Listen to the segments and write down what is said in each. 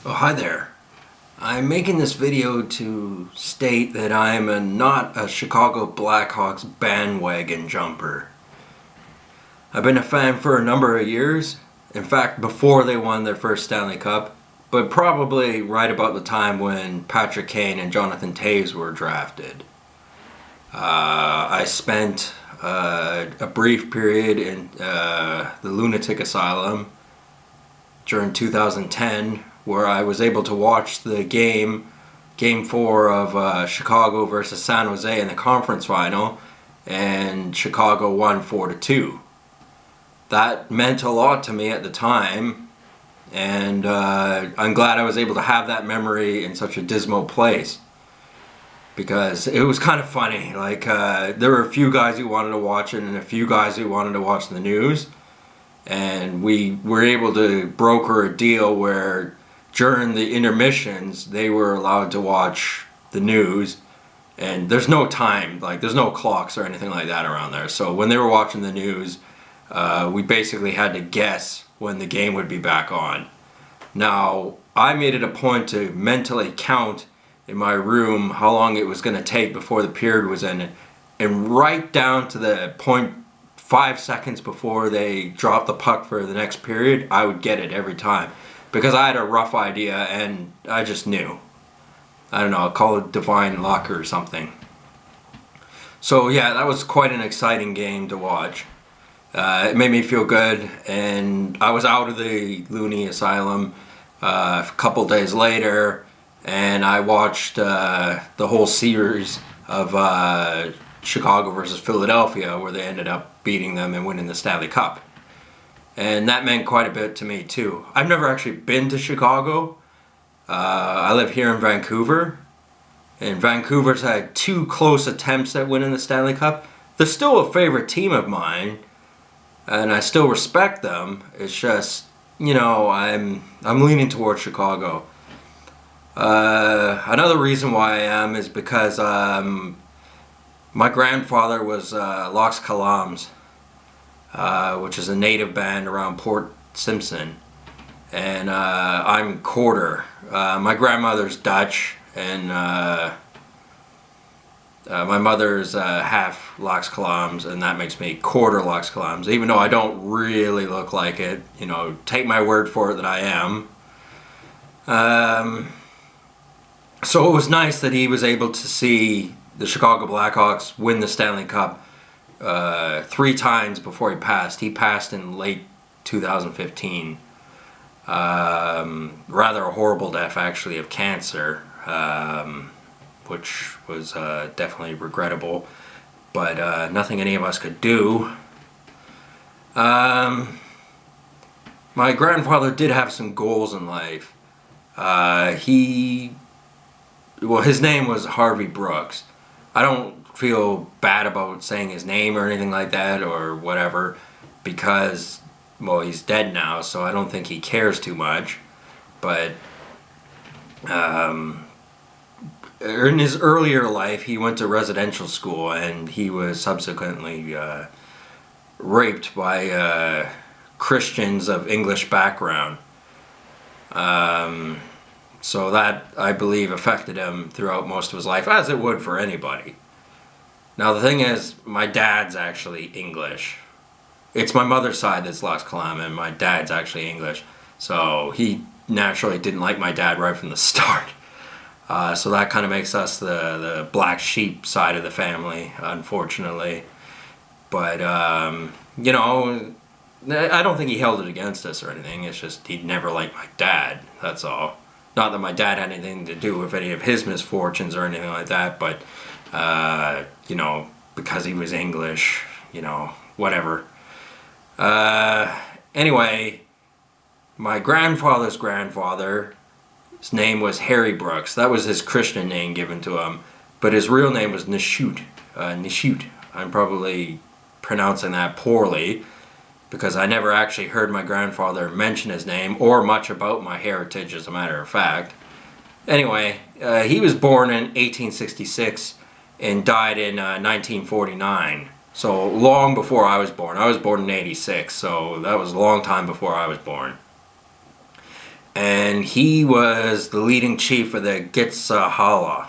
Oh, hi there. I'm making this video to state that I'm not a Chicago Blackhawks bandwagon jumper. I've been a fan for a number of years, in fact before they won their first Stanley Cup, but probably right about the time when Patrick Kane and Jonathan Toews were drafted. I spent a brief period in the lunatic asylum during 2010 where I was able to watch the game 4 of Chicago versus San Jose in the conference final, and Chicago won 4-2. That meant a lot to me at the time, and I'm glad I was able to have that memory in such a dismal place, because it was kind of funny. Like, there were a few guys who wanted to watch it and a few guys who wanted to watch the news, and we were able to broker a deal where during the intermissions they were allowed to watch the news, and there's no time, like there's no clocks or anything like that around there. So when they were watching the news, we basically had to guess when the game would be back on. Now, I made it a point to mentally count in my room how long it was going to take before the period was ended, and right down to the point 5 seconds before they dropped the puck for the next period, I would get it every time, because I had a rough idea and I just knew. I don't know, I'll call it divine luck or something. So yeah, that was quite an exciting game to watch. It made me feel good, and I was out of the loony asylum a couple days later, and I watched the whole series of Chicago versus Philadelphia, where they ended up beating them and winning the Stanley Cup. And that meant quite a bit to me too. I've never actually been to Chicago. I live here in Vancouver, and Vancouver's had 2 close attempts at winning the Stanley Cup. They're still a favorite team of mine, and I still respect them. It's just, you know, I'm leaning towards Chicago. Another reason why I am is because my grandfather was Lax Kw'alaams, which is a native band around Port Simpson, and I'm quarter. My grandmother's Dutch, and my mother's half Lax Kw'alaams, and that makes me quarter Lax Kw'alaams, even though I don't really look like it. You know, take my word for it that I am. So it was nice that he was able to see the Chicago Blackhawks win the Stanley Cup 3 times before he passed. He passed in late 2015. Rather a horrible death, actually, of cancer, which was definitely regrettable, but nothing any of us could do. My grandfather did have some goals in life. His name was Harvey Brooks. I don't feel bad about saying his name or anything like that or whatever, because, well, he's dead now, so I don't think he cares too much. But in his earlier life, he went to residential school, and he was subsequently raped by Christians of English background. So that, I believe, affected him throughout most of his life, as it would for anybody. Now the thing is, my dad's actually English. It's my mother's side that's Lax Kw, and my dad's actually English. So he naturally didn't like my dad right from the start. So that kind of makes us the black sheep side of the family, unfortunately. But, you know, I don't think he held it against us or anything. It's just he'd never liked my dad, that's all. Not that my dad had anything to do with any of his misfortunes or anything like that, but, you know, because he was English, you know, whatever. Anyway, my grandfather's grandfather, his name was Harry Brooks. That was his Christian name given to him, but his real name was Nishut. I'm probably pronouncing that poorly, because I never actually heard my grandfather mention his name or much about my heritage, as a matter of fact. Anyway, he was born in 1866 and died in 1949. So long before I was born. I was born in 86, so that was a long time before I was born. and he was the leading chief of the Gitsahala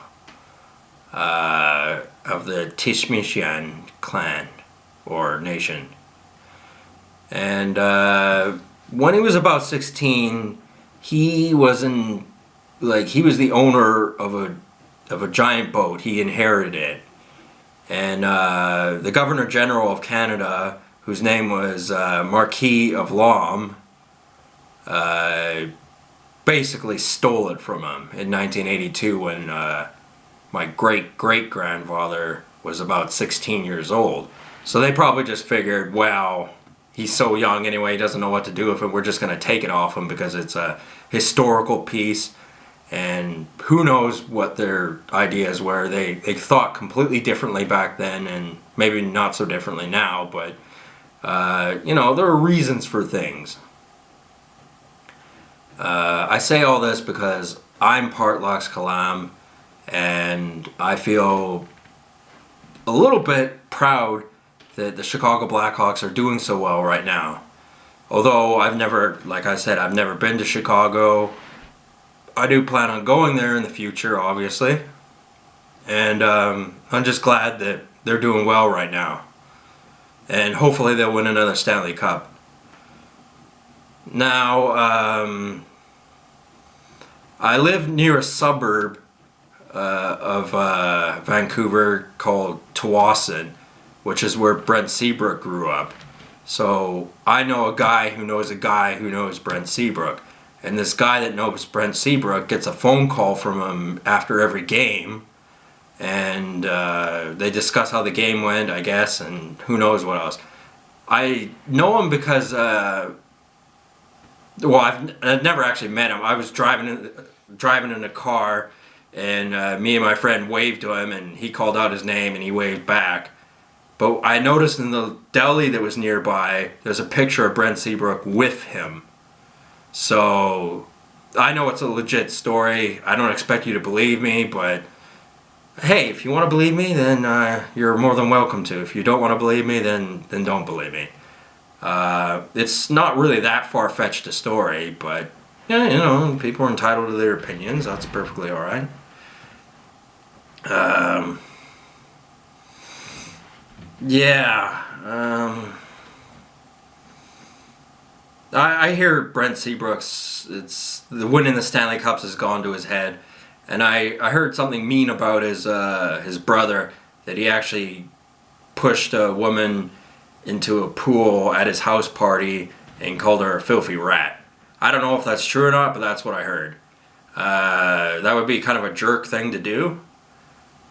of the Tishmishan clan or nation. And when he was about 16, he was he was the owner of a giant boat. He inherited it, and the Governor General of Canada, whose name was Marquis of Laum, basically stole it from him in 1982 when my great-great-grandfather was about 16 years old. So they probably just figured, well, he's so young anyway, he doesn't know what to do with it, we're just going to take it off him because it's a historical piece, and who knows what their ideas were. They thought completely differently back then, and maybe not so differently now, but you know, there are reasons for things. I say all this because I'm part Lax Kw, and I feel a little bit proud that the Chicago Blackhawks are doing so well right now. Although I've never, like I said, I've never been to Chicago. I do plan on going there in the future, obviously. And I'm just glad that they're doing well right now. And hopefully they'll win another Stanley Cup. Now, I live near a suburb of Vancouver called Tsawwassen, which is where Brent Seabrook grew up. So I know a guy who knows a guy who knows Brent Seabrook. And this guy that knows Brent Seabrook gets a phone call from him after every game. And they discuss how the game went, I guess, and who knows what else. I know him because, well, I've never actually met him. I was driving in a car, and me and my friend waved to him, and he called out his name, and he waved back. But I noticed in the deli that was nearby, there's a picture of Brent Seabrook with him. So I know it's a legit story. I don't expect you to believe me, but hey, if you want to believe me, then you're more than welcome to. If you don't want to believe me, then don't believe me. It's not really that far-fetched a story, but yeah, you know, people are entitled to their opinions. That's perfectly all right. Yeah. I hear Brent Seabrook's, it's the winning the Stanley Cups has gone to his head, and I heard something mean about his brother, that he actually pushed a woman into a pool at his house party and called her a filthy rat. I don't know if that's true or not, but that's what I heard. That would be kind of a jerk thing to do.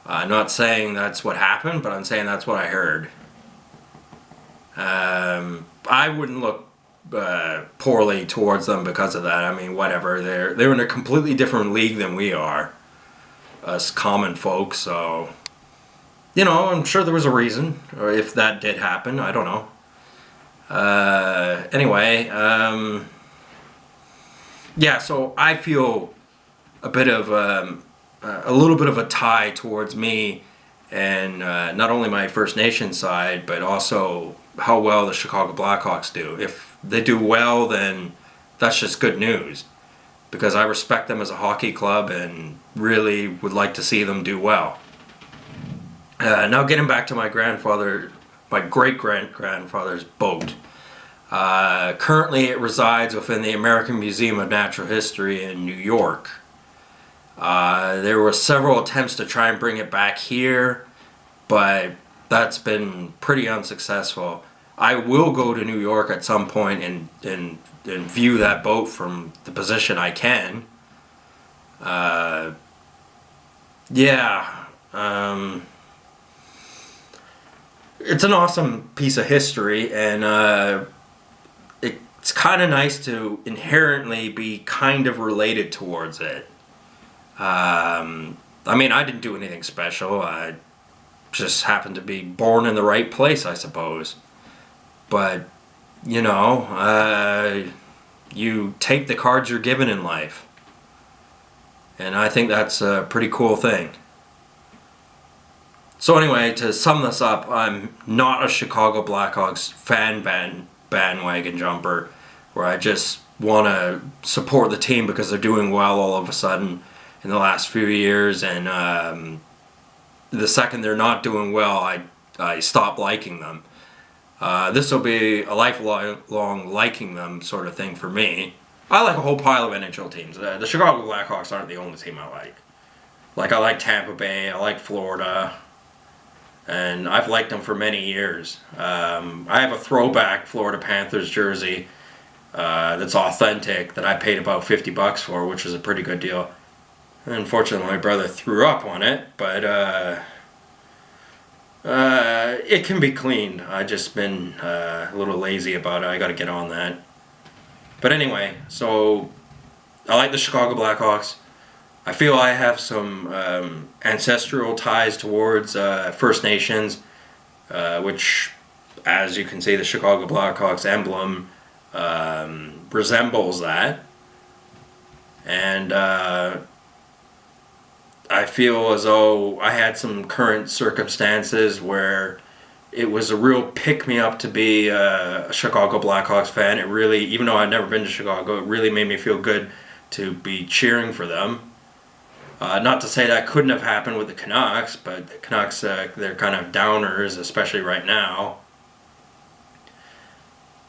I'm not saying that's what happened, but I'm saying that's what I heard. I wouldn't look poorly towards them because of that. I mean, whatever. They're in a completely different league than we are, us common folks. So, you know, I'm sure there was a reason, or if that did happen, I don't know. Anyway, yeah. So I feel a bit of a little bit of a tie towards me, and not only my First Nation side, but also how well the Chicago Blackhawks do. If they do well, then that's just good news, because I respect them as a hockey club and really would like to see them do well. Now getting back to my great-grandfather's boat. Currently it resides within the American Museum of Natural History in New York. There were several attempts to try and bring it back here, but that's been pretty unsuccessful. I will go to New York at some point and view that boat from the position I can. Yeah. It's an awesome piece of history, and it's kind of nice to inherently be kind of related towards it. I mean, I didn't do anything special. I just happened to be born in the right place, I suppose. But, you know, you take the cards you're given in life. And I think that's a pretty cool thing. So anyway, to sum this up, I'm not a Chicago Blackhawks bandwagon jumper, where I just want to support the team because they're doing well all of a sudden in the last few years, and the second they're not doing well, I stop liking them. This will be a lifelong liking them sort of thing for me. I like a whole pile of NHL teams. The Chicago Blackhawks aren't the only team I like. Like, I like Tampa Bay, I like Florida, and I've liked them for many years. I have a throwback Florida Panthers jersey that's authentic that I paid about $50 for, which is a pretty good deal. Unfortunately, my brother threw up on it, but it can be cleaned. I've just been a little lazy about it. I got to get on that. But anyway, so I like the Chicago Blackhawks. I feel I have some ancestral ties towards First Nations, which, as you can see, the Chicago Blackhawks emblem resembles that. And I feel as though I had some current circumstances where it was a real pick-me-up to be a Chicago Blackhawks fan. It really, even though I'd never been to Chicago, it really made me feel good to be cheering for them. Not to say that couldn't have happened with the Canucks, but the Canucks, they're kind of downers, especially right now.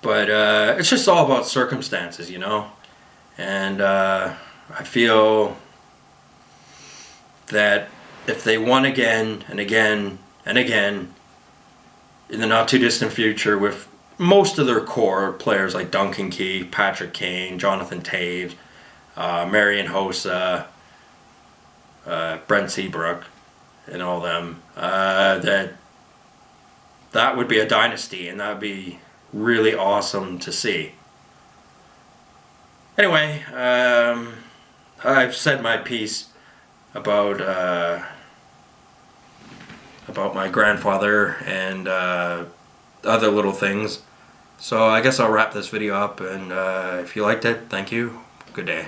But it's just all about circumstances, you know? And I feel that if they won again and again and again in the not too distant future with most of their core players like Duncan Keith, Patrick Kane, Jonathan Toews, Marian Hossa, Brent Seabrook, and all them, that would be a dynasty, and that would be really awesome to see. Anyway, I've said my piece about my grandfather and other little things. So I guess I'll wrap this video up, and if you liked it, thank you. Good day.